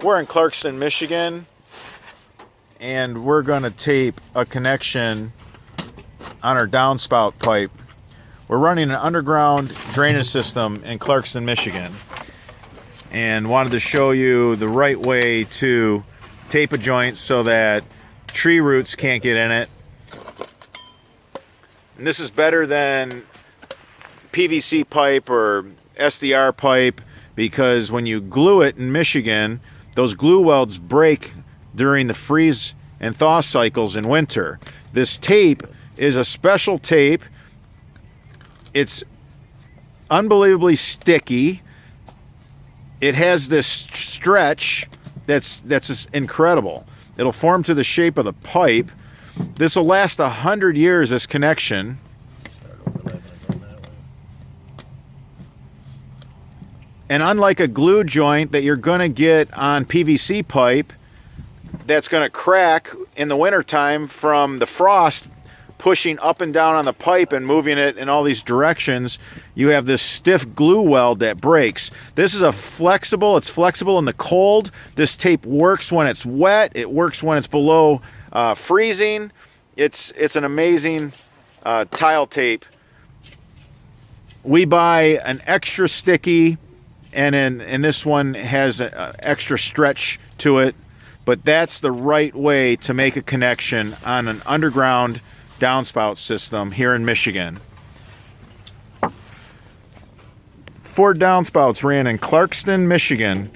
We're in Clarkston, Michigan, and we're going to tape a connection on our downspout pipe. We're running an underground drainage system in Clarkston, Michigan, and wanted to show you the right way to tape a joint so that tree roots can't get in it. And this is better than PVC pipe or SDR pipe, because when you glue it in Michigan, those glue welds break during the freeze and thaw cycles in winter. This tape is a special tape. It's unbelievably sticky. It has this stretch that's just incredible. It'll form to the shape of the pipe. This will last 100 years, this connection. And unlike a glue joint that you're going to get on PVC pipe that's going to crack in the wintertime from the frost pushing up and down on the pipe and moving it in all these directions, you have this stiff glue weld that breaks. This is it's flexible in the cold. This tape works when it's wet. It works when it's below freezing. It's an amazing tile tape. We buy an extra sticky, and this one has an extra stretch to it, but that's the right way to make a connection on an underground downspout system here in Michigan. 4 downspouts ran in Clarkston, Michigan.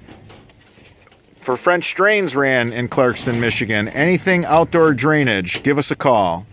For French drains ran in Clarkston, Michigan. Anything outdoor drainage, give us a call.